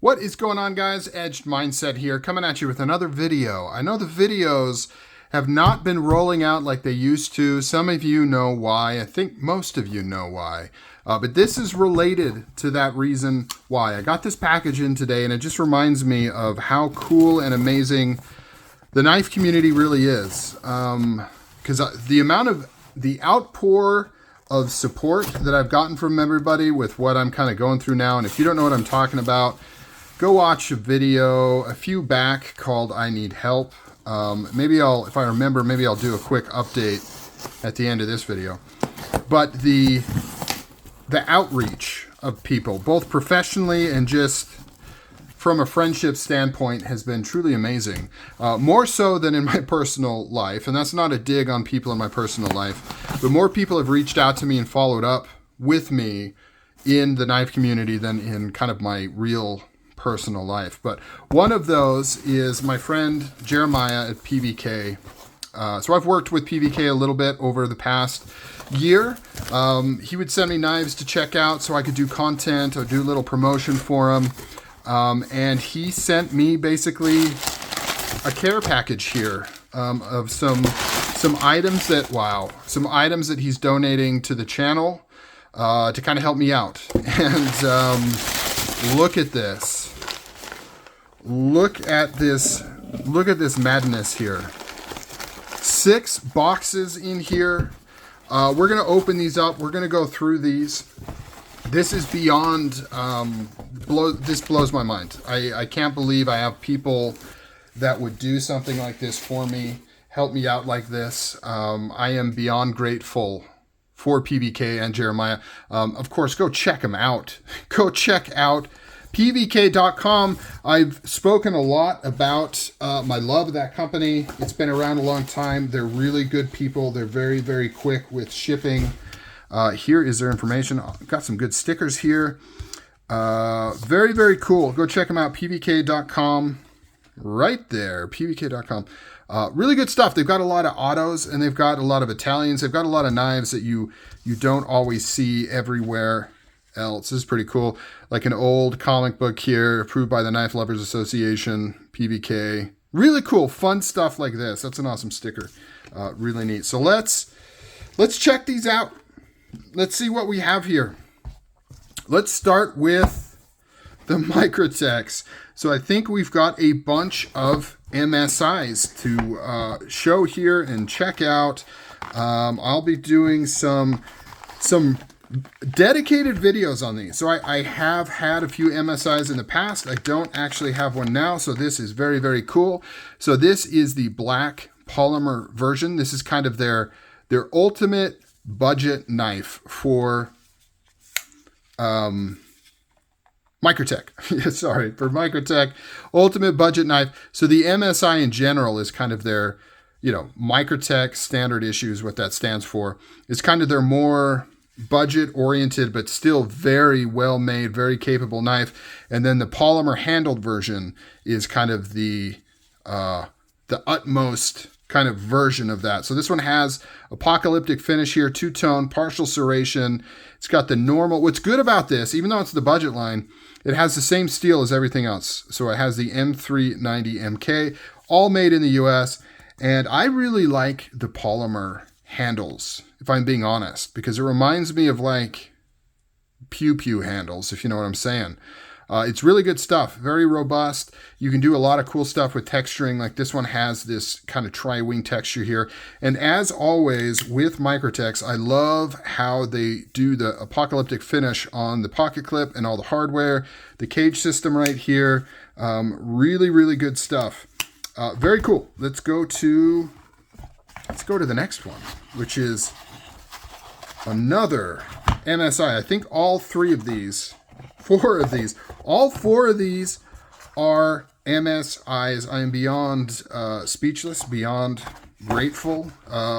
What is going on, guys? Edged Mindset here, coming at you with another video. I know the videos have not been rolling out like they used to. Some of you know why. I think most of you know why. But this is related to that reason why. I got this package in today, and it just reminds me of how cool and amazing the knife community really is. Because the outpour of support that I've gotten from everybody with what I'm kind of going through now, and if you don't know what I'm talking about, go watch a video a few back called I Need Help. If I remember, maybe I'll do a quick update at the end of this video. But the outreach of people, both professionally and just from a friendship standpoint, has been truly amazing. More so than in my personal life, and that's not a dig on people in my personal life, but more people have reached out to me and followed up with me in the knife community than in kind of my real personal life. But one of those is my friend Jeremiah at PVK. So I've worked with PVK a little bit over the past year. He would send me knives to check out so I could do content or do a little promotion for him. And he sent me basically a care package here of some items that he's donating to the channel to kind of help me out. And look at this. Look at this madness here. 6 boxes in here. We're going to open these up. We're going to go through these. This is beyond, this blows my mind. I can't believe I have people that would do something like this for me, help me out like this. I am beyond grateful for PVK and Jeremiah. Of course, go check them out. Go check out pvk.com. I've spoken a lot about my love of that company. It's been around a long time. They're really good people. They're very, very quick with shipping. Here is their information. I've got some good stickers here. Very, very cool. Go check them out. pvk.com. Right there. pvk.com. Really good stuff. They've got a lot of autos, and they've got a lot of Italians. They've got a lot of knives that you don't always see everywhere else. This is pretty cool. Like an old comic book here, approved by the Knife Lovers Association, PVK. Really cool, fun stuff like this. That's an awesome sticker. Really neat. So let's check these out. Let's see what we have here. Let's start with the Microtechs. So I think we've got a bunch of MSIs to show here and check out. I'll be doing some dedicated videos on these. So I have had a few MSIs in the past. I don't actually have one now, so this is very, very cool. So this is the black polymer version. This is kind of their ultimate budget knife for Microtech. Sorry, for Microtech, ultimate budget knife. So the MSI in general is kind of their, Microtech standard issue is what that stands for. It's kind of their more budget oriented, but still very well made, very capable knife. And then the polymer handled version is kind of the utmost kind of version of that. So this one has apocalyptic finish here, 2-tone, partial serration. It's got the normal. What's good about this, even though it's the budget line, it has the same steel as everything else. So it has the M390 MK, all made in the US. And I really like the polymer handles, if I'm being honest, because it reminds me of like pew-pew handles, if you know what I'm saying. It's really good stuff, very robust. You can do a lot of cool stuff with texturing. Like this one has this kind of tri-wing texture here. And as always with Microtechs, I love how they do the apocalyptic finish on the pocket clip and all the hardware, the cage system right here. Really, really good stuff. Very cool. Let's go to the next one, which is another MSI. I think all 4 of these are MSIs. I am beyond speechless, beyond grateful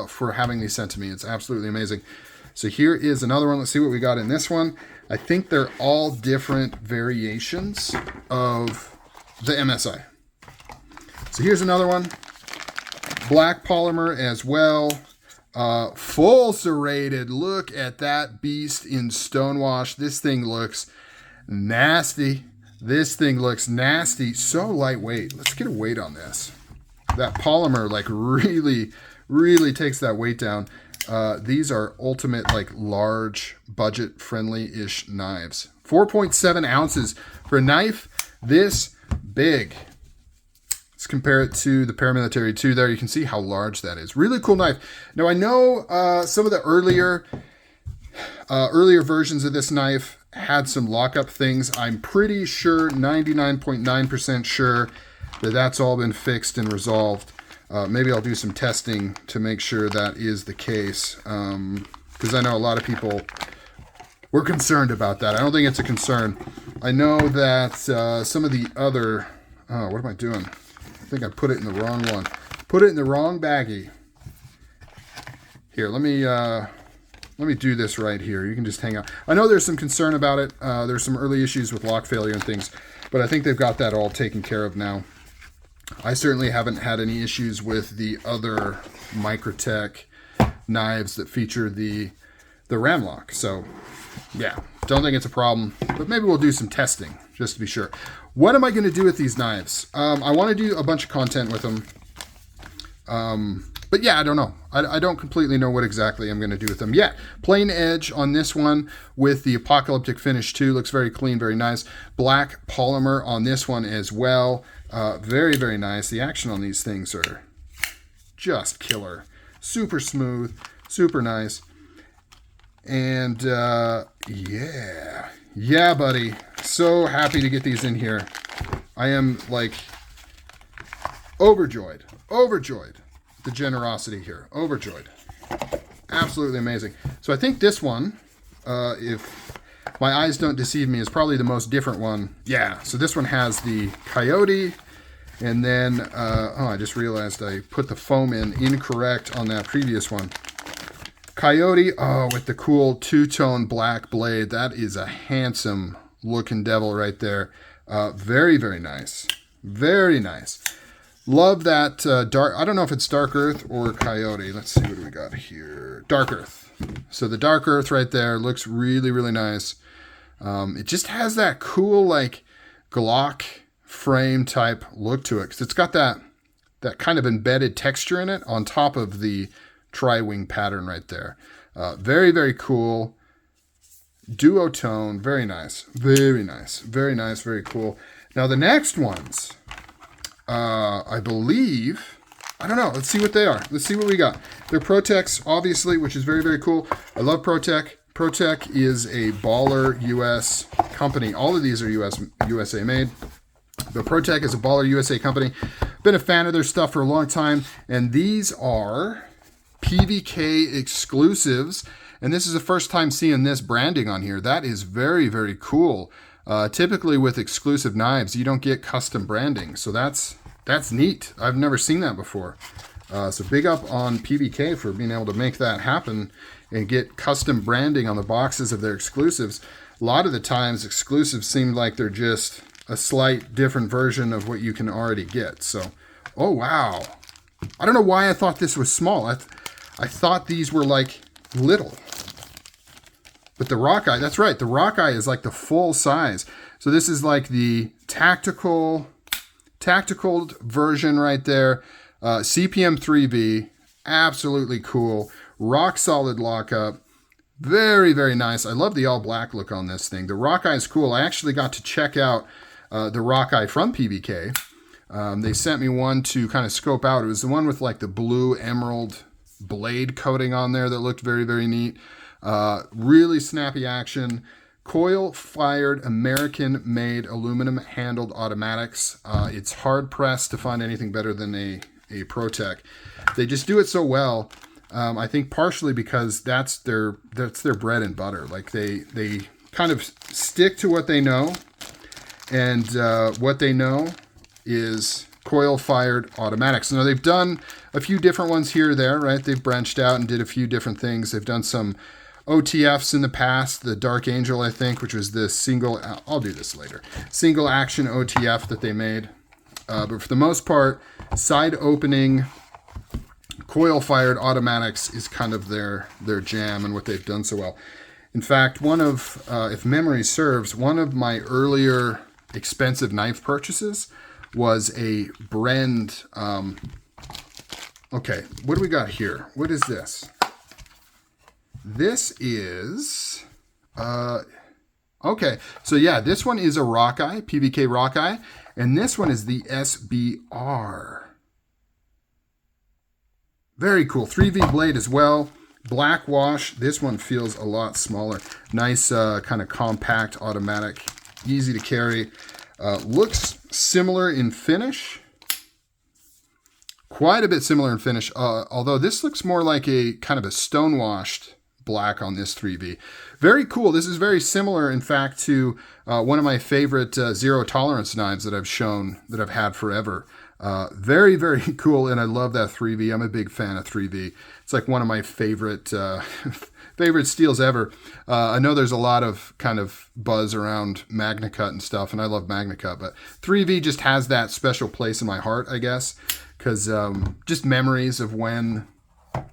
for having these sent to me. It's absolutely amazing. So here is another one. Let's see what we got in this one. I think they're all different variations of the MSI. So here's another one. Black polymer as well. Full serrated. Look at that beast in stonewash. This thing looks nasty. This thing looks nasty, so lightweight. Let's get a weight on this. That polymer like really takes that weight down. These are ultimate like large budget friendly-ish knives. 4.7 ounces for a knife this big. Let's compare it to the Paramilitary 2 there. You can see how large that is. Really cool knife. Now I know some of the earlier versions of this knife had some lockup things. I'm pretty sure, 99.9% sure, that that's all been fixed and resolved. Maybe I'll do some testing to make sure that is the case, because I know a lot of people were concerned about that. I don't think it's a concern. I know that some of the other... what am I doing? I think I put it in the wrong one. Put it in the wrong baggie. Here, let me do this right here. You can just hang out. I know there's some concern about it. There's some early issues with lock failure and things, but I think they've got that all taken care of now. I certainly haven't had any issues with the other Microtech knives that feature the ram-lok. So, yeah, don't think it's a problem, but maybe we'll do some testing just to be sure. What am I going to do with these knives? I want to do a bunch of content with them. But yeah, I don't know. I don't completely know what exactly I'm going to do with them yet. Plain edge on this one with the Apocalyptic finish too. Looks very clean, very nice. Black polymer on this one as well. Very nice. The action on these things are just killer. Super smooth, super nice. And yeah, buddy. So happy to get these in here. I am like overjoyed. The generosity here. Overjoyed. Absolutely amazing. So I think this one, if my eyes don't deceive me, is probably the most different one. Yeah, so this one has the Coyote, and then, I just realized I put the foam in incorrect on that previous one. Coyote, with the cool two-tone black blade. That is a handsome looking devil right there. Very nice. Very nice. Love that dark, I don't know if it's Dark Earth or Coyote. Let's see what we got here. Dark Earth. So the Dark Earth right there looks really nice. It just has that cool like Glock frame type look to it. Because it's got that kind of embedded texture in it on top of the tri-wing pattern right there. Very cool. Duotone. Very nice. Very cool. Now the next ones... I believe, I don't know. Let's see what they are. Let's see what we got. They're Proteks, obviously, which is very cool. I love Protek. Protek is a baller US company. All of these are USA made. But Protek is a baller USA company. Been a fan of their stuff for a long time. And these are PVK exclusives. And this is the first time seeing this branding on here. That is very cool. Typically with exclusive knives, you don't get custom branding. So that's neat. I've never seen that before. So big up on PVK for being able to make that happen and get custom branding on the boxes of their exclusives. A lot of the times exclusives seem like they're just a slight different version of what you can already get. So, oh wow. I don't know why I thought this was small. I thought these were like little. But the Rockeye, that's right. The Rockeye is like the full size. So this is like the tactical version right there. CPM 3V, absolutely cool. Rock solid lockup. Very nice. I love the all black look on this thing. The Rockeye is cool. I actually got to check out the Rockeye from PVK. They sent me one to kind of scope out. It was the one with like the blue emerald blade coating on there that looked very neat. Really snappy action. Coil-fired, American-made, aluminum-handled automatics. It's hard-pressed to find anything better than a Protek. They just do it so well. I think partially because that's their bread and butter. Like they kind of stick to what they know, and what they know is coil-fired automatics. Now they've done a few different ones here or there, right? They've branched out and did a few different things. They've done some OTFs in the past, the Dark Angel, I think, which was the single, I'll do this later, single action OTF that they made. But for the most part, side opening, coil fired automatics is kind of their jam and what they've done so well. In fact, one of, if memory serves, one of my earlier expensive knife purchases was a Brend. Okay, what do we got here? What is this? This is, okay, so yeah, this one is a Rockeye, PVK Rockeye, and this one is the SBR. Very cool, 3V blade as well, black wash. This one feels a lot smaller. Nice kind of compact, automatic, easy to carry. Looks similar in finish. Quite a bit similar in finish, although this looks more like a kind of a stone-washed black on this 3V. Very cool. This is very similar, in fact, to one of my favorite zero tolerance knives that I've had forever. Very, very cool, and I love that 3V. I'm a big fan of 3V. It's like one of my favorite favorite steels ever. I know there's a lot of kind of buzz around MagnaCut and stuff, and I love MagnaCut, but 3V just has that special place in my heart, I guess, because just memories of when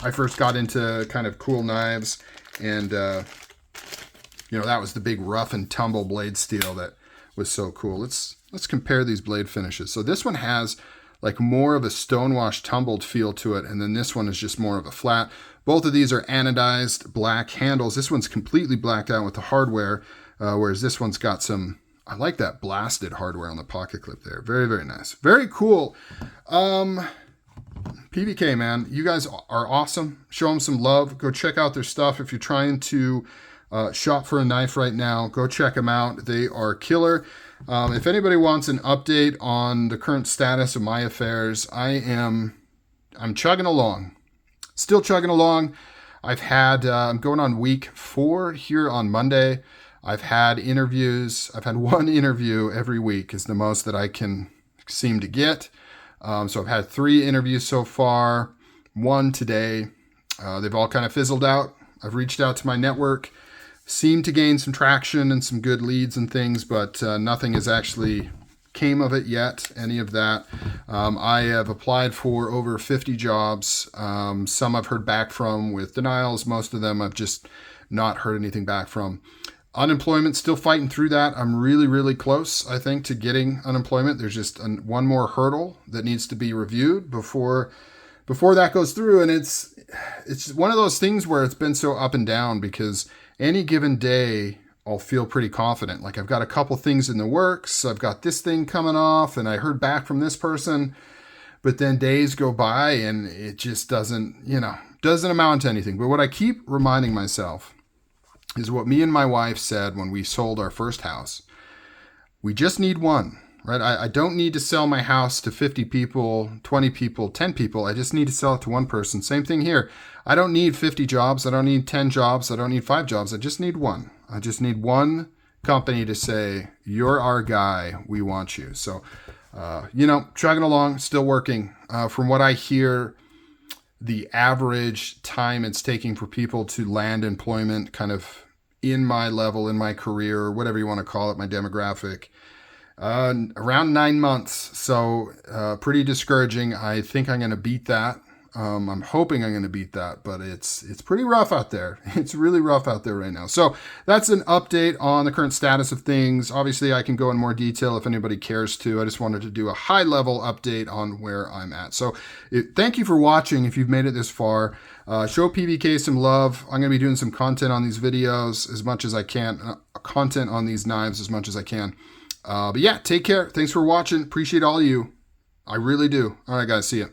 I first got into kind of cool knives, and you know, that was the big rough and tumble blade steel that was so cool. Let's compare these blade finishes. So this one has like more of a stonewash tumbled feel to it, and then this one is just more of a flat. Both of these are anodized black handles. This one's completely blacked out with the hardware, whereas this one's got some, I like that blasted hardware on the pocket clip there. Very, very nice. Very cool. PVK, man, you guys are awesome. Show them some love. Go check out their stuff. If you're trying to shop for a knife right now, go check them out. They are killer. If anybody wants an update on the current status of my affairs, I'm chugging along. Still chugging along. I'm going on week 4 here on Monday. I've had interviews. I've had 1 interview every week is the most that I can seem to get. So I've had 3 interviews so far, 1 today. They've all kind of fizzled out. I've reached out to my network, seemed to gain some traction and some good leads and things, but nothing has actually came of it yet, any of that. I have applied for over 50 jobs. Some I've heard back from with denials. Most of them I've just not heard anything back from. Unemployment, still fighting through that. I'm really, really close, I think, to getting unemployment. There's just one more hurdle that needs to be reviewed before that goes through. And it's one of those things where it's been so up and down, because any given day I'll feel pretty confident. Like I've got a couple things in the works. I've got this thing coming off and I heard back from this person, but then days go by and it just doesn't amount to anything. But what I keep reminding myself is what me and my wife said when we sold our first house. We just need one, right? I don't need to sell my house to 50 people, 20 people, 10 people. I just need to sell it to one person. Same thing here. I don't need 50 jobs. I don't need 10 jobs. I don't need 5 jobs. I just need one. I just need one company to say, you're our guy. We want you. So, chugging along, still working. From what I hear, the average time it's taking for people to land employment kind of in my level, in my career, whatever you want to call it, my demographic, around 9 months. So pretty discouraging. I think I'm going to beat that. I'm hoping I'm going to beat that, but it's pretty rough out there. It's really rough out there right now. So that's an update on the current status of things. Obviously, I can go in more detail if anybody cares to. I just wanted to do a high-level update on where I'm at. So thank you for watching if you've made it this far. Show PVK some love. I'm going to be doing some content on these videos as much as I can, content on these knives as much as I can. But yeah, take care. Thanks for watching. Appreciate all of you. I really do. All right, guys. See ya.